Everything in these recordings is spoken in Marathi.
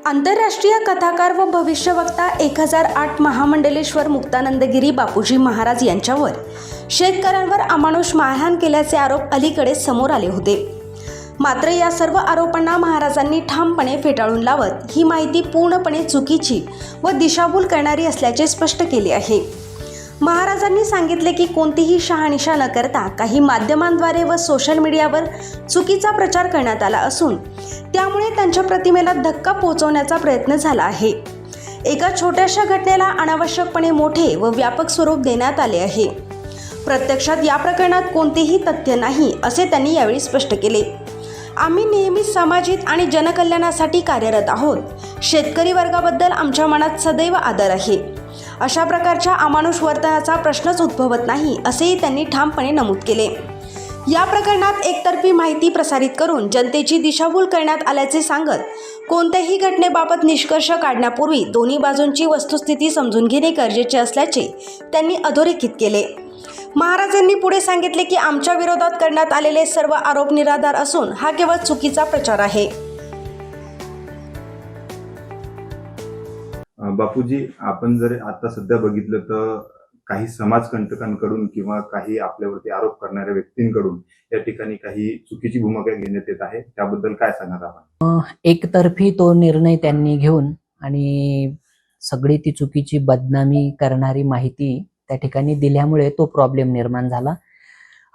आंतरराष्ट्रीय कथाकार व भविष्यवक्ता 1008 महामंडलेश्वर मुक्तानंदगिरी बापूजी महाराज यांच्यावर शेतकऱ्यांवर अमानुष मारहाण केल्याचे आरोप अलीकडे समोर आले होते। मात्र या सर्व आरोपांना महाराजांनी ठामपणे फेटाळून लावत ही माहिती पूर्णपणे चुकीची व दिशाभूल करणारी असल्याचे स्पष्ट केले आहे। महाराजांनी सांगितले की कोणतीही शहानिशा न करता काही माध्यमांद्वारे व सोशल मीडियावर चुकीचा प्रचार करण्यात आला असून त्यामुळे त्यांच्या प्रतिमेला धक्का पोहोचवण्याचा प्रयत्न झाला आहे। एका छोट्याशा घटनेला अनावश्यकपणे मोठे व व्यापक स्वरूप देण्यात आले आहे। प्रत्यक्षात या प्रकरणात कोणतेही तथ्य नाही असे त्यांनी यावेळी स्पष्ट केले। आम्ही नेहमीच सामाजिक आणि जनकल्याणासाठी कार्यरत आहोत। शेतकरी वर्गाबद्दल आमच्या मनात सदैव आदर आहे। अशा प्रकारच्या अमानुष वर्तनाचा प्रश्नच उद्भवत नाही असेही त्यांनी ठामपणे नमूद केले। या प्रकरणात एकतर्फी माहिती प्रसारित करून जनतेची दिशाभूल करण्यात आल्याचे सांगत कोणत्याही घटनेबाबत निष्कर्ष काढण्यापूर्वी दोन्ही बाजूंची वस्तुस्थिती समजून घेणे गरजेचे असल्याचे त्यांनी अधोरेखित केले। महाराजांनी पुढे सांगितले की आमच्या विरोधात करण्यात आलेले सर्व आरोप निराधार असून हा केवळ चुकीचा प्रचार आहे। बापूजी, आपण जर आता सध्या बघितलं तर काही समाजकंटकांकडून किंवा काही आपल्यावरती आरोप करणाऱ्या व्यक्तींकडून या ठिकाणी काही चुकीची भूमिका घेण्यात येत आहे, त्याबद्दल काय सांगणार आपण? एकतर्फी तो निर्णय त्यांनी घेऊन आणि सगळी ती चुकीची बदनामी करणारी माहिती त्या ठिकाणी दिल्यामुळे तो प्रॉब्लेम निर्माण झाला।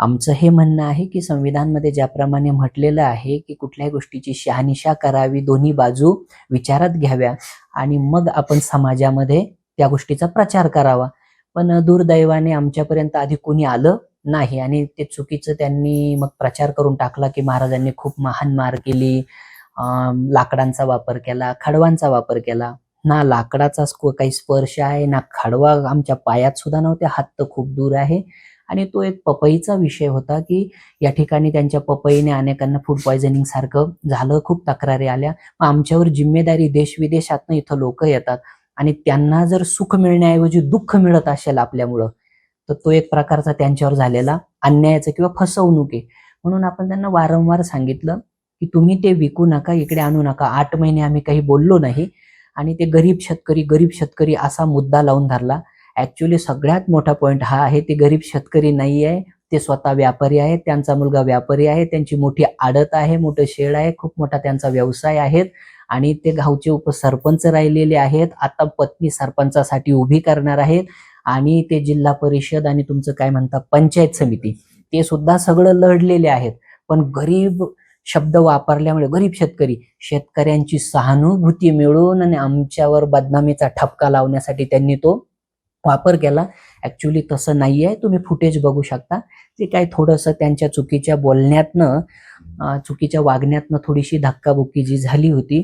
आमचं हे म्हणणं आहे की संविधानमध्ये ज्याप्रमाणे म्हटलेलं आहे की कुठल्याही गोष्टीची शहानिशा करावी, दोन्ही बाजू विचारात घ्याव्या आणि मग आपण समाजामध्ये त्या गोष्टीचा प्रचार करावा। पण दुर्दैवाने आमच्यापर्यंत आधी कोणी आलं नाही आणि ते चुकीचं त्यांनी मग प्रचार करून टाकला की महाराजांनी खूप महान मार केली, लाकडांचा वापर केला, खडवांचा वापर केला। ना लाकडाचा काही स्पर्श आहे, ना खडवा आमच्या पायात सुद्धा नव्हते, हात तर खूप दूर आहे। आणि तो एक पपईचा विषय होता की या ठिकाणी त्यांच्या पपईने अनेकांना फूड पॉयझनिंग सारखं झालं, खूप तक्रारी आल्या। मग आमच्यावर जिम्मेदारी, देश विदेशातनं इथं लोक येतात आणि त्यांना जर सुख मिळण्याऐवजी दुःख मिळत असेल आपल्यामुळं, तर तो एक प्रकारचा त्यांच्यावर झालेला अन्यायाचा किंवा फसवणूक आहे। म्हणून आपण त्यांना वारंवार सांगितलं की तुम्ही ते विकू नका, इकडे आणू नका। 8 महिने आम्ही काही बोललो नाही आणि ते गरीब शेतकरी असा मुद्दा लावून धरला। ऍक्च्युली सगळ्यात मोठा पॉइंट हा आहे, ते गरीब शेतकरी नाही आहे, ते स्वतः व्यापारी आहेत, त्यांचा मुलगा व्यापारी आहे, त्यांची मोठी आडत आहे, मोठं शेड आहे, खूप मोठा त्यांचा व्यवसाय आहे आणि ते गावचे उपसरपंच राहिलेले आहेत। आता पत्नी सरपंचासाठी उभी करणार आहेत आणि ते जिल्हा परिषद आणि तुमचं काय म्हणता पंचायत समिती ते सुद्धा सगळं लढलेले आहेत। पण गरीब शब्द वापरल्यामुळे गरीब शेतकऱ्यांची सहानुभूती मिळवून आणि आमच्यावर बदनामीचा ठपका लावण्यासाठी त्यांनी तो वापर केला। ऍक्च्युली तसं नाहीये, तुम्ही फुटेज बघू शकता। ते काय थोडंसं त्यांच्या चुकीच्या बोलण्यातनं, चुकीच्या वागण्यातनं थोडीशी धक्काबुक्की जी झाली होती,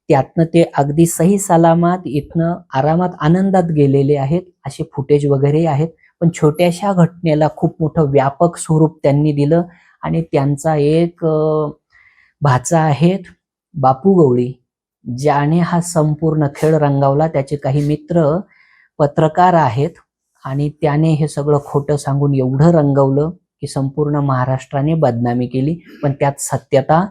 त्यातनं ते अगदी सही सलामत इथनं आरामात आनंदात गेलेले आहेत, असे फुटेज वगैरे आहेत। पण छोट्याशा घटनेला खूप मोठं व्यापक स्वरूप त्यांनी दिलं आणि त्यांचा एक भाचा आहेत बापू गवळी, ज्याने हा संपूर्ण खेळ रंगवला। त्याचे काही मित्र पत्रकार आहेत आणि त्याने हे सगळं खोटं सांगून एवढं रंगवलं की संपूर्ण महाराष्ट्राने बदनामी केली। पण त्यात सत्यता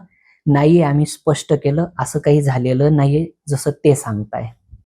नाहीये, आम्ही स्पष्ट केलं, असं काही झालेलं नाहीये जसं ते सांगताय।